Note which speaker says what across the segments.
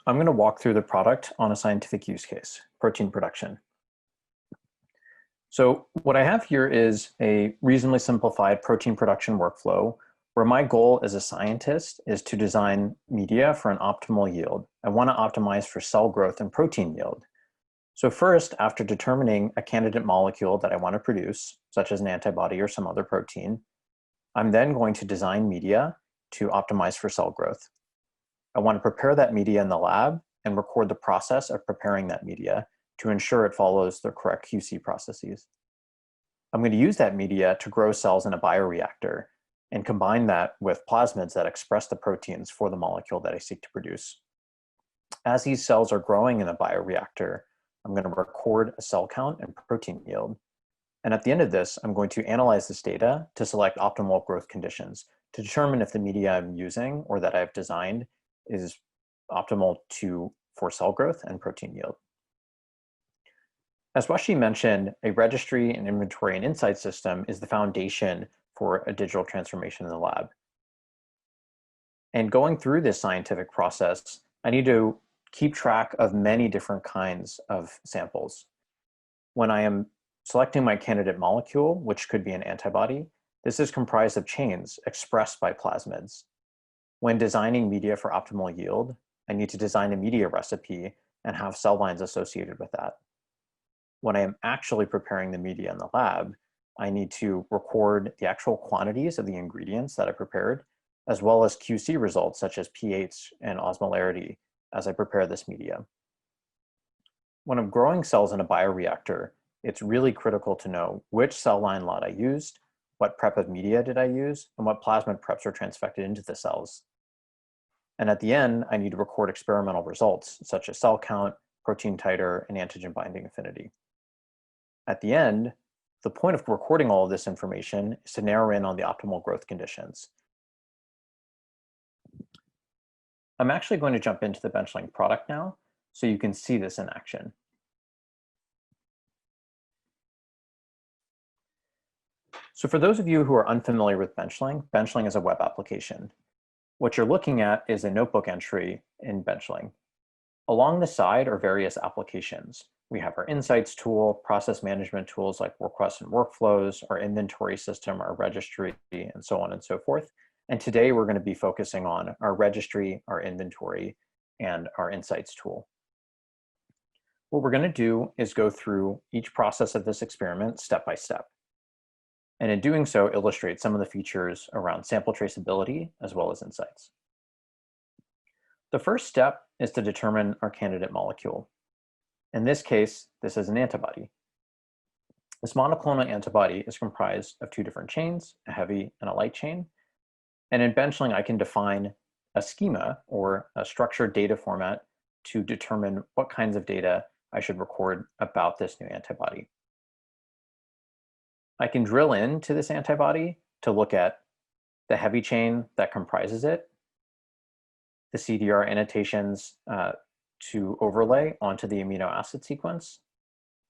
Speaker 1: I'm going to walk through the product on a scientific use case, protein production. So what I have here is a reasonably simplified protein production workflow where my goal as a scientist is to design media for an optimal yield. I want to optimize for cell growth and protein yield. So first, after determining a candidate molecule that I want to produce, such as an antibody or some other protein, I'm then going to design media to optimize for cell growth. I want to prepare that media in the lab and record the process of preparing that media to ensure it follows the correct QC processes. I'm going to use that media to grow cells in a bioreactor and combine that with plasmids that express the proteins for the molecule that I seek to produce. As these cells are growing in the bioreactor, I'm going to record a cell count and protein yield. And at the end of this, I'm going to analyze this data to select optimal growth conditions to determine if the media I'm using or that I've designed is optimal for cell growth and protein yield. As Washi mentioned, a registry, an inventory, and insight system is the foundation for a digital transformation in the lab. And going through this scientific process, I need to keep track of many different kinds of samples. When I am selecting my candidate molecule, which could be an antibody, this is comprised of chains expressed by plasmids. When designing media for optimal yield, I need to design a media recipe and have cell lines associated with that. When I am actually preparing the media in the lab, I need to record the actual quantities of the ingredients that I prepared, as well as QC results such as pH and osmolarity as I prepare this media. When I'm growing cells in a bioreactor, it's really critical to know which cell line lot I used, what prep of media did I use, and what plasmid preps were transfected into the cells. And at the end, I need to record experimental results, such as cell count, protein titer, and antigen binding affinity. At the end, the point of recording all of this information is to narrow in on the optimal growth conditions. I'm actually going to jump into the Benchling product now, so you can see this in action. So for those of you who are unfamiliar with Benchling, Benchling is a web application. What you're looking at is a notebook entry in Benchling. Along the side are various applications. We have our insights tool, process management tools like requests and workflows, our inventory system, our registry, and so on and so forth. And today we're going to be focusing on our registry, our inventory, and our insights tool. What we're going to do is go through each process of this experiment step by step. And in doing so, illustrate some of the features around sample traceability as well as insights. The first step is to determine our candidate molecule. In this case, this is an antibody. This monoclonal antibody is comprised of two different chains, a heavy and a light chain. And in Benchling, I can define a schema or a structured data format to determine what kinds of data I should record about this new antibody. I can drill into this antibody to look at the heavy chain that comprises it, the CDR annotations to overlay onto the amino acid sequence,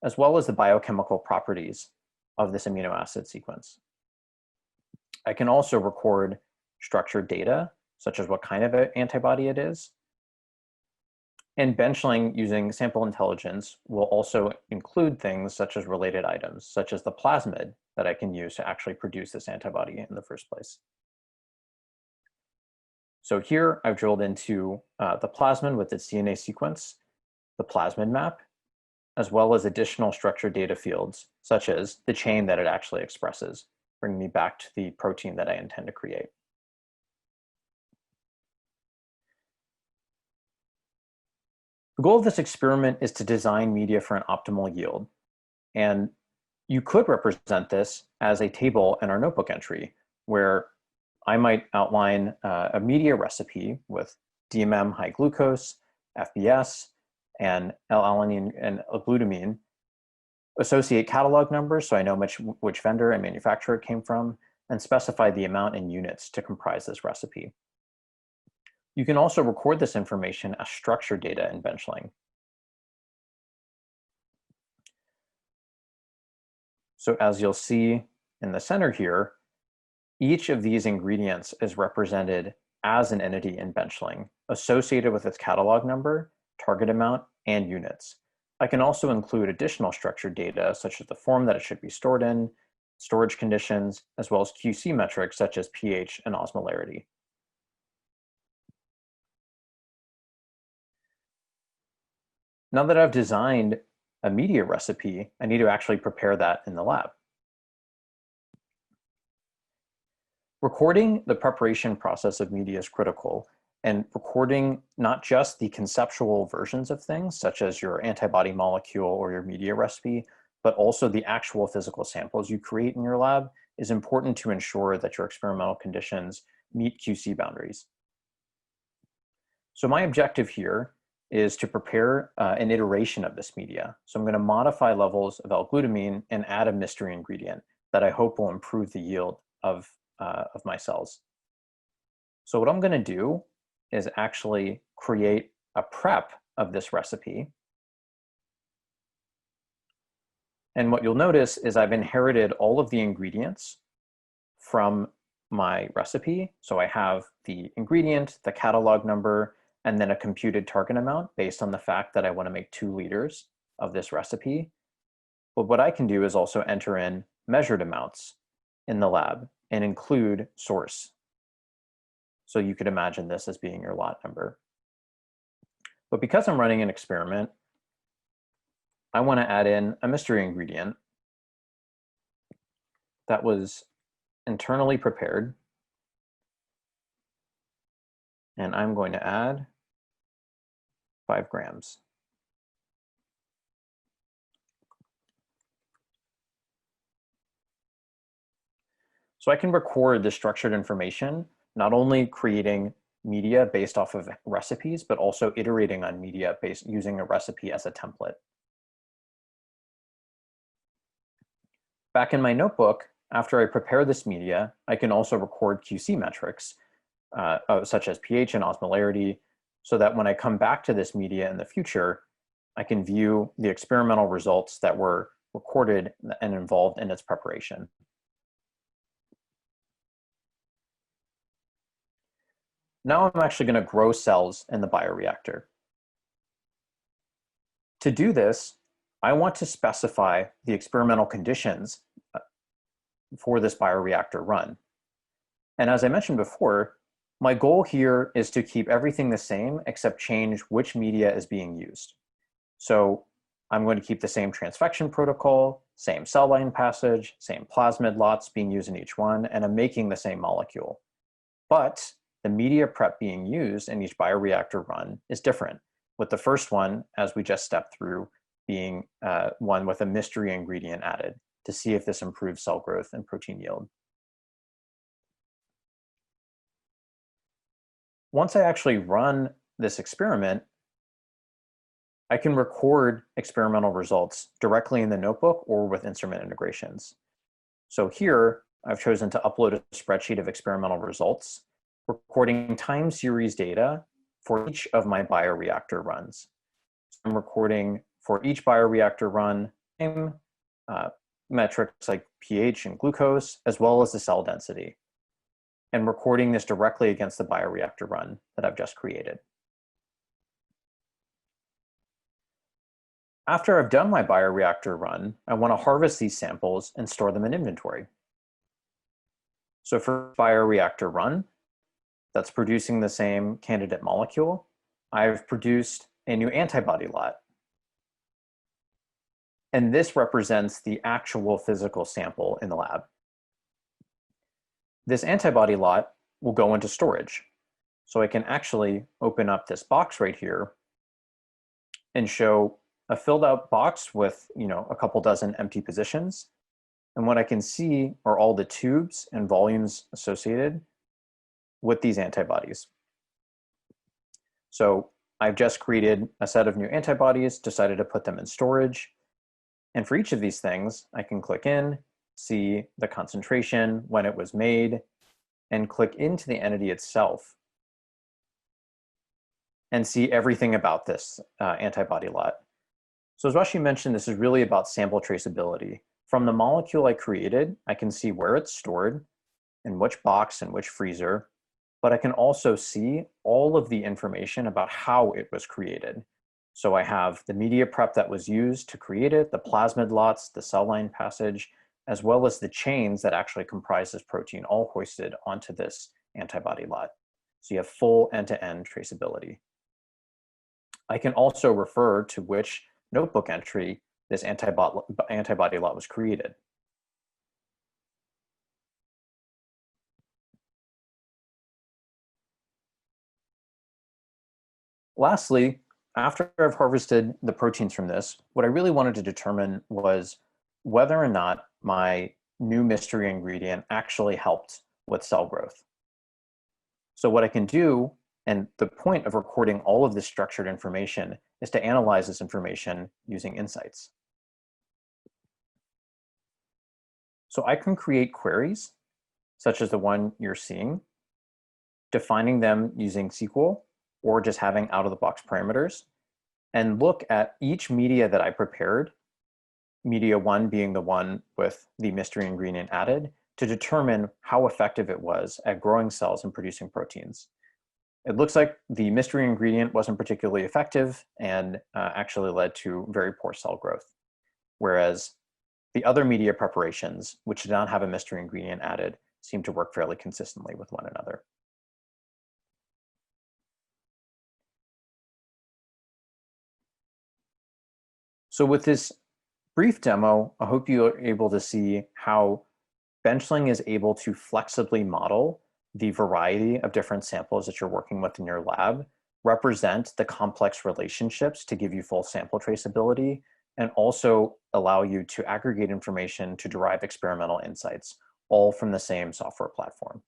Speaker 1: as well as the biochemical properties of this amino acid sequence. I can also record structured data, such as what kind of an antibody it is. And Benchling using sample intelligence will also include things such as related items, such as the plasmid that I can use to actually produce this antibody in the first place. So here I've drilled into the plasmid with its DNA sequence, the plasmid map, as well as additional structured data fields, such as the chain that it actually expresses, bringing me back to the protein that I intend to create. The goal of this experiment is to design media for an optimal yield. And you could represent this as a table in our notebook entry, where I might outline a media recipe with DMM high glucose, FBS, and L-alanine and glutamine, associate catalog numbers so I know which vendor and manufacturer it came from, and specify the amount in units to comprise this recipe. You can also record this information as structured data in Benchling. So as you'll see in the center here, each of these ingredients is represented as an entity in Benchling, associated with its catalog number, target amount, and units. I can also include additional structured data, such as the form that it should be stored in, storage conditions, as well as QC metrics such as pH and osmolarity. Now that I've designed a media recipe, I need to actually prepare that in the lab. Recording the preparation process of media is critical, and recording not just the conceptual versions of things, such as your antibody molecule or your media recipe, but also the actual physical samples you create in your lab is important to ensure that your experimental conditions meet QC boundaries. So my objective here is to prepare an iteration of this media. So I'm going to modify levels of L-glutamine and add a mystery ingredient that I hope will improve the yield of my cells. So what I'm going to do is actually create a prep of this recipe. And what you'll notice is I've inherited all of the ingredients from my recipe. So I have the ingredient, the catalog number, and then a computed target amount based on the fact that I want to make 2 liters of this recipe. But what I can do is also enter in measured amounts in the lab and include source. So you could imagine this as being your lot number. But because I'm running an experiment, I want to add in a mystery ingredient that was internally prepared. And I'm going to add 5 grams. So I can record the structured information, not only creating media based off of recipes, but also iterating on media based using a recipe as a template. Back in my notebook, after I prepare this media, I can also record QC metrics, such as pH and osmolarity, so that when I come back to this media in the future, I can view the experimental results that were recorded and involved in its preparation. Now I'm actually going to grow cells in the bioreactor. To do this, I want to specify the experimental conditions for this bioreactor run. And as I mentioned before, my goal here is to keep everything the same except change which media is being used. So I'm going to keep the same transfection protocol, same cell line passage, same plasmid lots being used in each one, and I'm making the same molecule. But the media prep being used in each bioreactor run is different, with the first one, as we just stepped through, being one with a mystery ingredient added to see if this improves cell growth and protein yield. Once I actually run this experiment, I can record experimental results directly in the notebook or with instrument integrations. So here, I've chosen to upload a spreadsheet of experimental results, recording time series data for each of my bioreactor runs. So I'm recording for each bioreactor run metrics like pH and glucose, as well as the cell density, and recording this directly against the bioreactor run that I've just created. After I've done my bioreactor run, I want to harvest these samples and store them in inventory. So for bioreactor run, that's producing the same candidate molecule, I've produced a new antibody lot. And this represents the actual physical sample in the lab. This antibody lot will go into storage. So I can actually open up this box right here and show a filled out box with, a couple dozen empty positions. And what I can see are all the tubes and volumes associated with these antibodies. So I've just created a set of new antibodies, decided to put them in storage. And for each of these things, I can click in, see the concentration, when it was made, and click into the entity itself and see everything about this antibody lot. So as Rashi mentioned, this is really about sample traceability. From the molecule I created, I can see where it's stored, in which box and which freezer, but I can also see all of the information about how it was created. So I have the media prep that was used to create it, the plasmid lots, the cell line passage, as well as the chains that actually comprise this protein, all hoisted onto this antibody lot. So you have full end-to-end traceability. I can also refer to which notebook entry this antibody lot was created. Lastly, after I've harvested the proteins from this, what I really wanted to determine was whether or not my new mystery ingredient actually helped with cell growth. So what I can do, and the point of recording all of this structured information, is to analyze this information using insights. So I can create queries, such as the one you're seeing, defining them using SQL, or just having out-of-the-box parameters, and look at each media that I prepared, media one being the one with the mystery ingredient added, to determine how effective it was at growing cells and producing proteins. It looks like the mystery ingredient wasn't particularly effective and actually led to very poor cell growth. Whereas the other media preparations, which did not have a mystery ingredient added, seem to work fairly consistently with one another. So with this brief demo, I hope you're able to see how Benchling is able to flexibly model the variety of different samples that you're working with in your lab, represent the complex relationships to give you full sample traceability, and also allow you to aggregate information to derive experimental insights, all from the same software platform.